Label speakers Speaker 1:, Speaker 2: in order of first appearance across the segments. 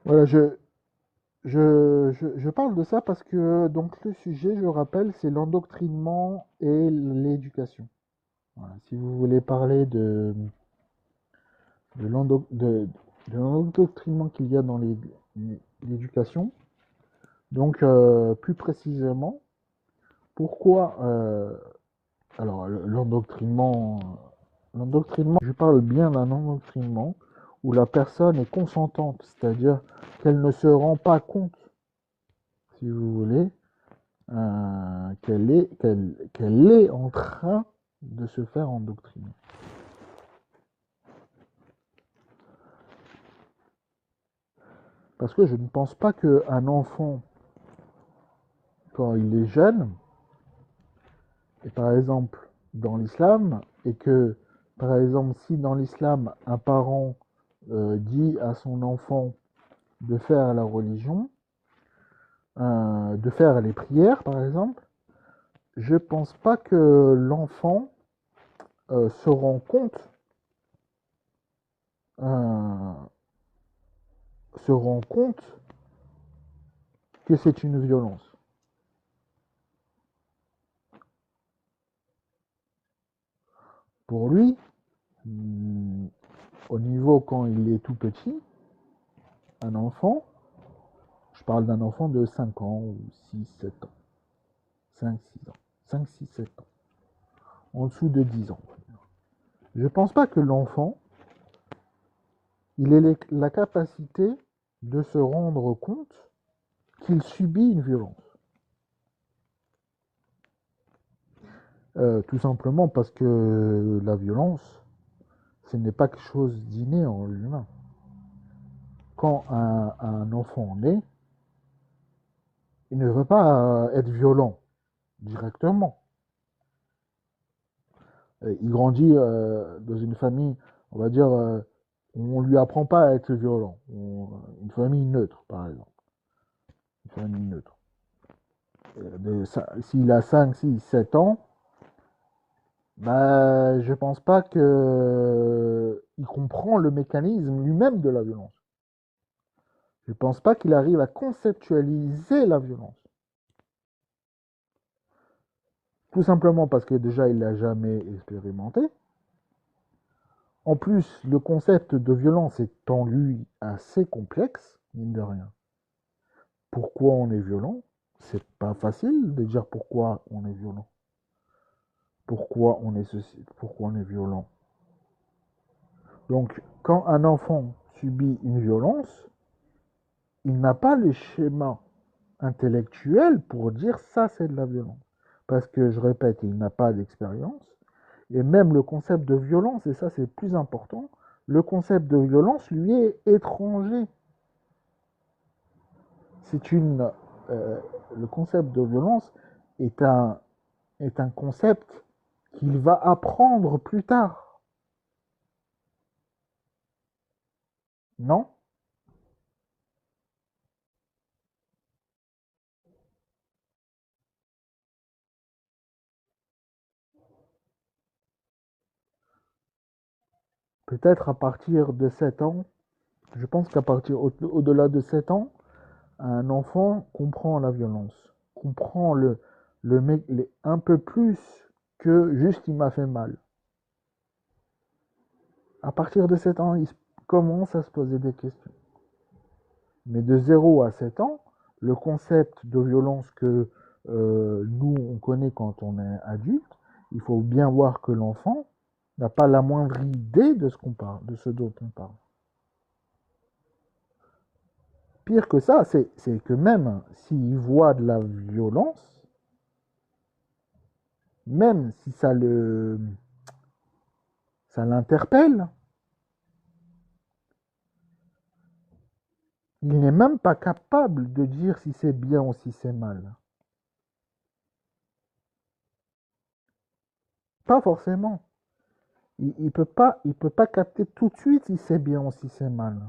Speaker 1: Voilà, je parle de ça parce que donc le sujet, je rappelle, c'est l'endoctrinement et l'éducation. Voilà, si vous voulez parler de l'endo- de l'endoctrinement qu'il y a dans l'éducation, donc plus précisément, pourquoi alors l'endoctrinement, je parle bien d'un endoctrinement où la personne est consentante, c'est-à-dire qu'elle ne se rend pas compte, si vous voulez, qu'elle est en train de se faire endoctriner. Parce que je ne pense pas qu'un enfant, quand il est jeune, et par exemple dans l'islam, et que par exemple si dans l'islam un parent dit à son enfant de faire la religion, de faire les prières par exemple, je pense pas que l'enfant se rend compte euh, se rend compte que c'est une violence. Pour lui, au niveau quand il est tout petit, un enfant, je parle d'un enfant de 5 ans ou 6 7 ans, 5 6 ans, 5 6 7 ans, en dessous de 10 ans. Je ne pense pas que l'enfant, il ait la capacité de se rendre compte qu'il subit une violence. Tout simplement parce que la violence, ce n'est pas quelque chose d'inné en l'humain. Quand un enfant naît, il ne veut pas être violent directement. Il grandit dans une famille, on va dire, on ne lui apprend pas à être violent. Une famille neutre, par exemple. Une famille neutre. S'il a 5 6 7 ans, bah, je pense pas que il comprend le mécanisme lui-même de la violence. Je pense pas qu'il arrive à conceptualiser la violence. Tout simplement parce que déjà il l'a jamais expérimenté. En plus, le concept de violence est en lui assez complexe, mine de rien. Pourquoi on est violent? C'est pas facile de dire pourquoi on est violent. Pourquoi on est ceci, pourquoi on est violent. Donc, quand un enfant subit une violence, il n'a pas les schémas intellectuels pour dire ça c'est de la violence. Parce que, je répète, il n'a pas d'expérience. Et même le concept de violence, et ça c'est plus important, le concept de violence lui est étranger. C'est une, euh, le concept de violence est est un concept qu'il va apprendre plus tard, non? Peut-être à partir de 7 ans, je pense qu'à partir au-delà de 7 ans, un enfant comprend la violence, comprend le mec un peu plus que juste il m'a fait mal. À partir de 7 ans, il commence à se poser des questions. Mais de 0 à 7 ans, le concept de violence que nous, on connaît quand on est adulte, il faut bien voir que l'enfant n'a pas la moindre idée de ce qu'on parle, de ce dont on parle. Pire que ça, c'est que même s'il voit de la violence, même si ça l'interpelle, il n'est même pas capable de dire si c'est bien ou si c'est mal. Pas forcément. Il peut pas capter tout de suite si c'est bien ou si c'est mal,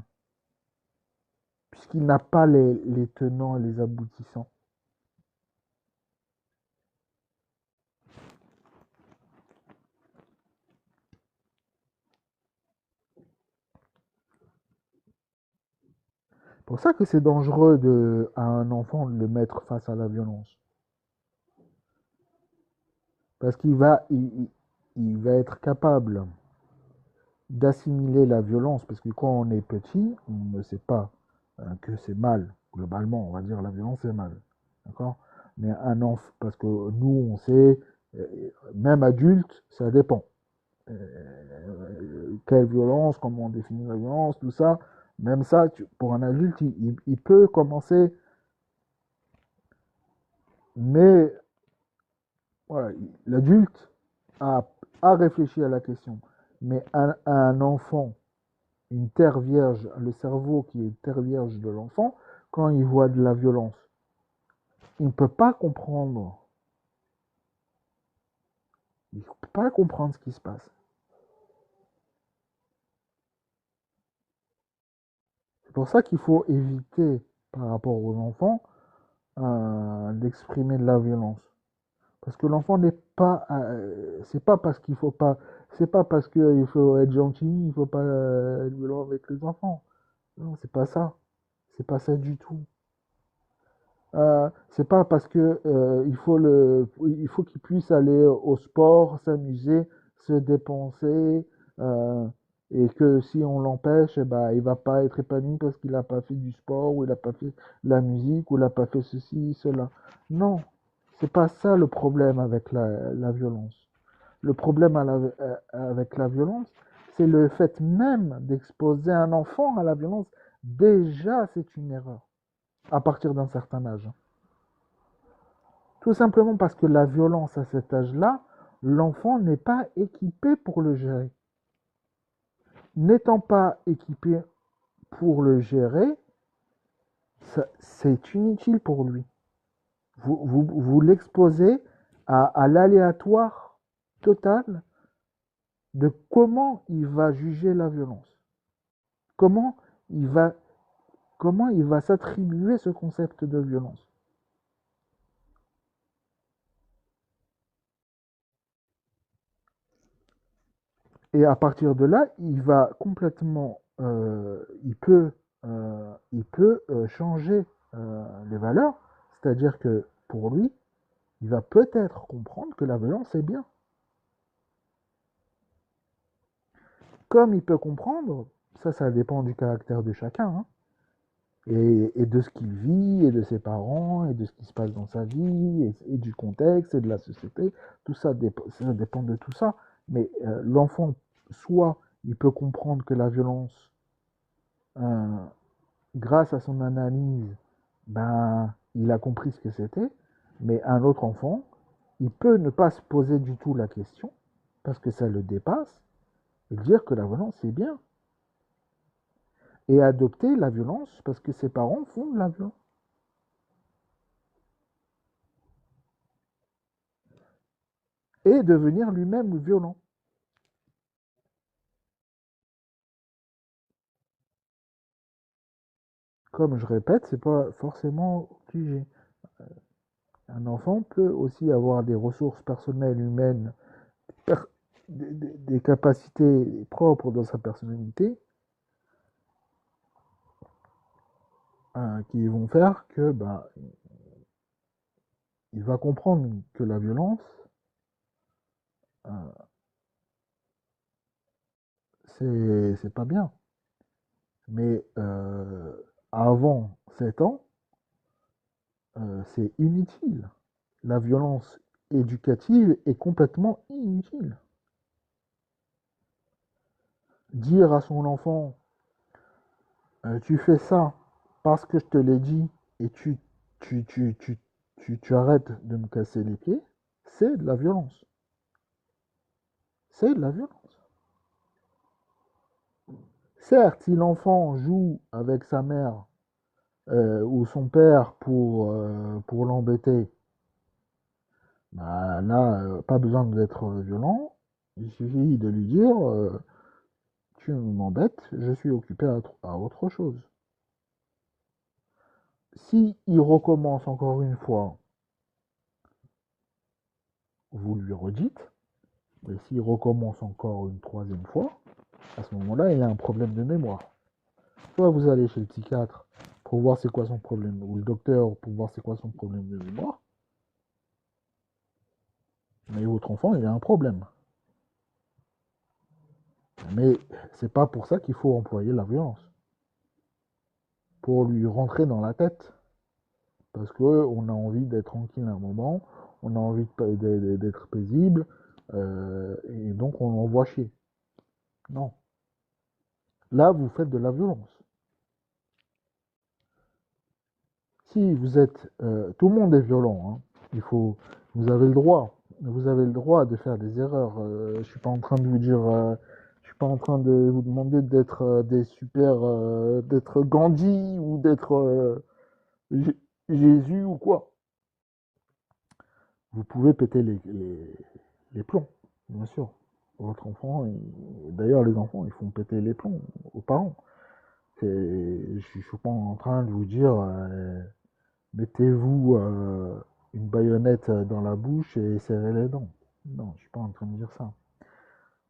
Speaker 1: puisqu'il n'a pas les tenants et les aboutissants. pour ça que c'est dangereux à un enfant de le mettre face à la violence. Parce il va être capable d'assimiler la violence, parce que quand on est petit, on ne sait pas que c'est mal. Globalement, on va dire la violence est mal. D'accord. Mais un enfant, parce que nous, on sait, même adulte, ça dépend. Quelle violence, comment on définit la violence, tout ça. Même ça, pour un adulte, il peut commencer, mais voilà, l'adulte a, a réfléchi à la question. Mais un enfant, une terre vierge, le cerveau qui est terre vierge de l'enfant, quand il voit de la violence, il ne peut pas comprendre. Il ne peut pas comprendre ce qui se passe. C'est pour ça qu'il faut éviter, par rapport aux enfants, d'exprimer de la violence. Parce que l'enfant n'est pas, c'est pas parce qu'il faut pas, c'est pas parce qu'il faut être gentil, il faut pas être violent avec les enfants. Non, c'est pas ça. C'est pas ça du tout. C'est pas parce que il faut qu'il puisse aller au sport, s'amuser, se dépenser, euh, et que si on l'empêche, eh ben, il va pas être épanoui parce qu'il n'a pas fait du sport, ou il n'a pas fait de la musique, ou il n'a pas fait ceci, cela. Non, c'est pas ça le problème avec la violence. Le problème avec la violence, c'est le fait même d'exposer un enfant à la violence. Déjà, c'est une erreur à partir d'un certain âge. Tout simplement parce que la violence à cet âge-là, l'enfant n'est pas équipé pour le gérer. N'étant pas équipé pour le gérer, c'est inutile pour lui. Vous l'exposez à l'aléatoire total de comment il va juger la violence. Comment il va, comment il va s'attribuer ce concept de violence. Et à partir de là, il va complètement, il peut changer les valeurs. C'est-à-dire que pour lui, il va peut-être comprendre que la violence est bien. Comme il peut comprendre, ça dépend du caractère de chacun, hein, et de ce qu'il vit, et de ses parents, et de ce qui se passe dans sa vie, et du contexte, et de la société. Tout ça, ça dépend de tout ça. Mais l'enfant, soit il peut comprendre que la violence, euh, grâce à son analyse, ben, il a compris ce que c'était, mais un autre enfant, il peut ne pas se poser du tout la question, parce que ça le dépasse, et dire que la violence c'est bien, et adopter la violence parce que ses parents font de la violence. Et devenir lui-même violent. Comme je répète, c'est pas forcément obligé. Un enfant peut aussi avoir des ressources personnelles humaines, des capacités propres dans sa personnalité, qui vont faire que bah, il va comprendre que la violence, euh, c'est pas bien. Mais avant 7 ans, c'est inutile. La violence éducative est complètement inutile. Dire à son enfant, tu fais ça parce que je te l'ai dit et tu, tu, tu, tu arrêtes de me casser les pieds, c'est de la violence. C'est de la violence. Certes, si l'enfant joue avec sa mère ou son père pour l'embêter, bah là, pas besoin d'être violent. Il suffit de lui dire tu m'embêtes, je suis occupé à autre chose. Si il recommence encore une fois, vous lui redites. Et s'il recommence encore une troisième fois, à ce moment-là, il a un problème de mémoire. Soit vous allez chez le psychiatre pour voir c'est quoi son problème, ou le docteur pour voir c'est quoi son problème de mémoire, mais votre enfant, il a un problème. Mais c'est pas pour ça qu'il faut employer la violence. Pour lui rentrer dans la tête. Parce qu'on a envie d'être tranquille un moment, on a envie d'être paisible, et donc on l'envoie chier. Non. Là, vous faites de la violence. Si vous êtes... tout le monde est violent. Hein. Il faut... Vous avez le droit. Vous avez le droit de faire des erreurs. Je suis pas en train de vous dire... je suis pas en train de vous demander d'être des super... d'être Gandhi ou d'être Jésus ou quoi. Vous pouvez péter les plombs, bien sûr. Votre enfant, d'ailleurs les enfants, ils font péter les plombs aux parents. Je ne suis pas en train de vous dire mettez-vous une baïonnette dans la bouche et serrez les dents. Non, je suis pas en train de dire ça.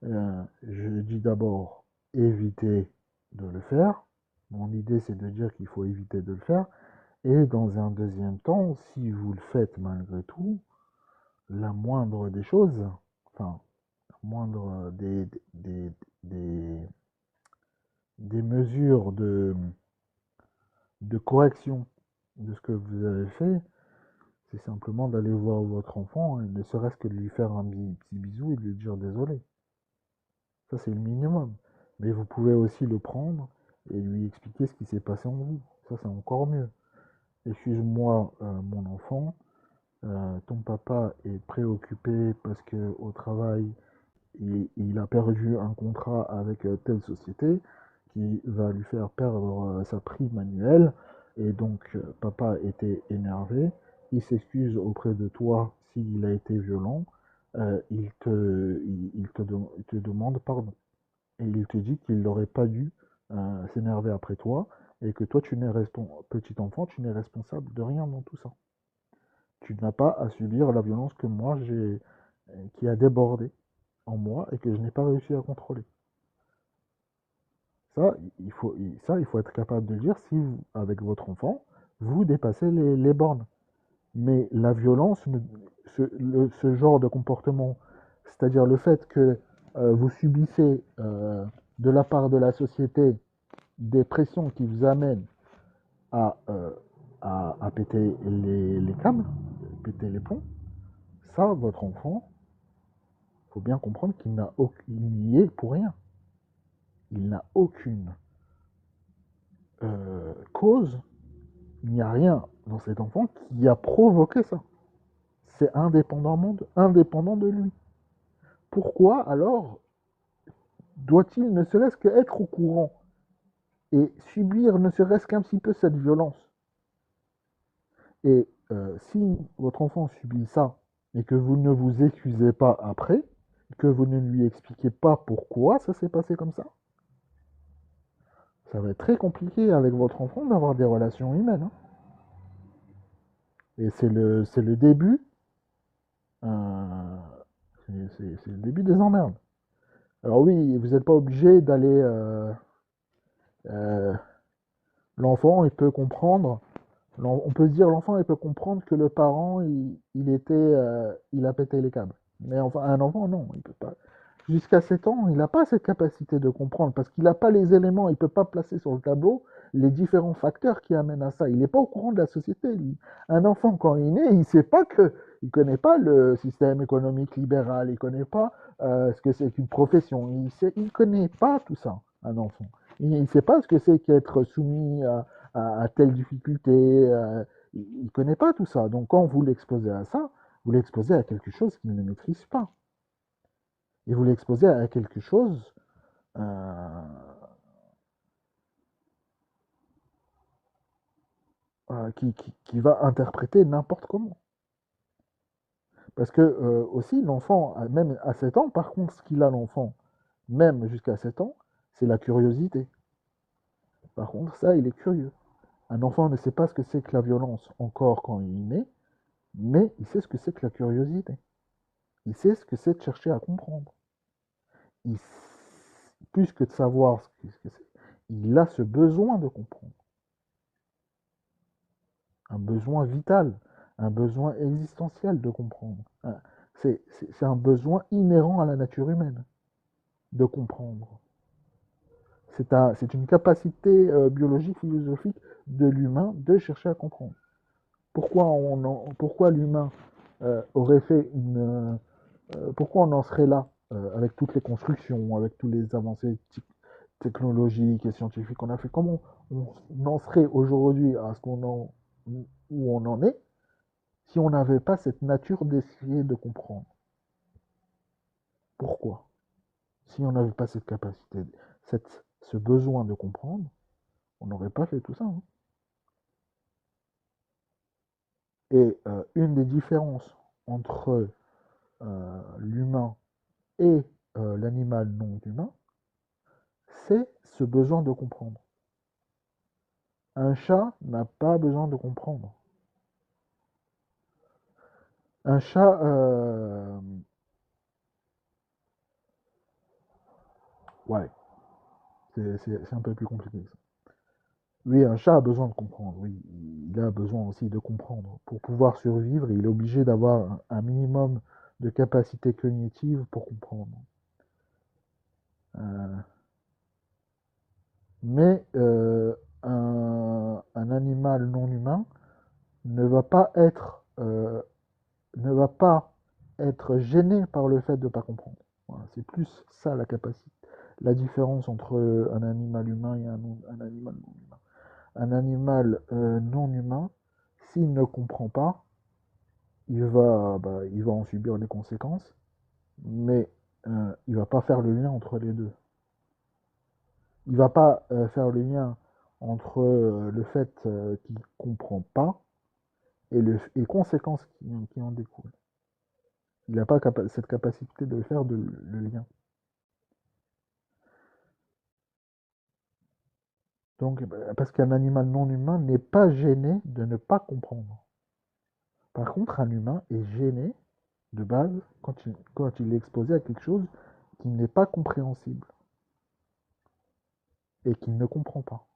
Speaker 1: Je dis d'abord éviter de le faire. Mon idée c'est de dire qu'il faut éviter de le faire. Et dans un deuxième temps, si vous le faites malgré tout, la moindre des choses, enfin, la moindre des, des mesures de correction de ce que vous avez fait, c'est simplement d'aller voir votre enfant et ne serait-ce que de lui faire un petit bisou et de lui dire désolé. Ça, c'est le minimum. Mais vous pouvez aussi le prendre et lui expliquer ce qui s'est passé en vous. Ça, c'est encore mieux. Excuse-moi, mon enfant, ton papa est préoccupé parce que au travail, il a perdu un contrat avec telle société qui va lui faire perdre sa prime annuelle. Et donc, papa était énervé. Il s'excuse auprès de toi s'il a été violent. Il te demande pardon. Et il te dit qu'il n'aurait pas dû s'énerver après toi et que toi, petit enfant, tu n'es responsable de rien dans tout ça. Tu n'as pas à subir la violence que moi qui a débordé en moi et que je n'ai pas réussi à contrôler. Ça, il faut être capable de le dire si, avec votre enfant, vous dépassez les bornes. Mais la violence, ce genre de comportement, c'est-à-dire le fait que vous subissez de la part de la société des pressions qui vous amènent à, euh, à péter les câbles, péter les plombs, ça, votre enfant, il faut bien comprendre qu'il n'y est pour rien. Il n'a aucune cause, il n'y a rien dans cet enfant qui a provoqué ça. C'est indépendant de lui. Pourquoi alors doit-il ne serait-ce qu'être au courant et subir ne serait-ce qu'un petit peu cette violence? Et si votre enfant subit ça et que vous ne vous excusez pas après, que vous ne lui expliquez pas pourquoi ça s'est passé comme ça va être très compliqué avec votre enfant d'avoir des relations humaines. Hein. Et c'est le début, euh, c'est le début des emmerdes. Alors oui, vous n'êtes pas obligé d'aller. Euh, l'enfant, il peut comprendre. On peut se dire l'enfant, il peut comprendre que le parent, il a pété les câbles. Mais enfin, un enfant, non, il peut pas. Jusqu'à 7 ans, il n'a pas cette capacité de comprendre parce qu'il n'a pas les éléments, il ne peut pas placer sur le tableau les différents facteurs qui amènent à ça. Il n'est pas au courant de la société, lui. Un enfant, quand il est né, il ne sait pas que. Il ne connaît pas le système économique libéral, il ne connaît pas ce que c'est qu'une profession, il ne connaît pas tout ça, un enfant. Il ne sait pas ce que c'est qu'être soumis à telle difficulté, il ne connaît pas tout ça. Donc quand vous l'exposez à ça, vous l'exposez à quelque chose qu'il ne maîtrise pas. Et vous l'exposez à quelque chose euh, qui va interpréter n'importe comment. Parce que aussi, l'enfant, même à 7 ans, par contre, ce qu'il a l'enfant, même jusqu'à 7 ans, c'est la curiosité. Par contre, ça, il est curieux. Un enfant ne sait pas ce que c'est que la violence encore quand il est né, mais il sait ce que c'est que la curiosité. Il sait ce que c'est de chercher à comprendre. Il, plus que de savoir ce que c'est, il a ce besoin de comprendre. un besoin vital, un besoin existentiel de comprendre. C'est un besoin inhérent à la nature humaine de comprendre. C'est une capacité biologique, philosophique de l'humain de chercher à comprendre. Pourquoi l'humain aurait fait une... pourquoi on en serait là avec toutes les constructions, avec tous les avancées technologiques et scientifiques qu'on a fait? Comment on en serait aujourd'hui à ce où on en est si on n'avait pas cette nature d'essayer de comprendre? Pourquoi? Si on n'avait pas cette capacité, ce besoin de comprendre, on n'aurait pas fait tout ça, hein. Et une des différences entre l'humain et l'animal non humain, c'est ce besoin de comprendre. Un chat n'a pas besoin de comprendre. Un chat, ouais, c'est un peu plus compliqué que ça. Oui, un chat a besoin de comprendre, oui, il a besoin aussi de comprendre. Pour pouvoir survivre, il est obligé d'avoir un minimum de capacité cognitive pour comprendre. Euh, mais un animal non humain ne va pas être, ne va pas être gêné par le fait de ne pas comprendre. Voilà, c'est plus ça la capacité, la différence entre un animal humain et un animal non humain. Un animal non humain, s'il ne comprend pas, il va en subir les conséquences, mais il va pas faire le lien entre les deux. Il va pas faire le lien entre le fait qu'il ne comprend pas et les conséquences qui en découlent. Il n'a pas cette capacité de faire le lien. Donc, parce qu'un animal non humain n'est pas gêné de ne pas comprendre. Par contre, un humain est gêné de base quand il est exposé à quelque chose qui n'est pas compréhensible et qu'il ne comprend pas.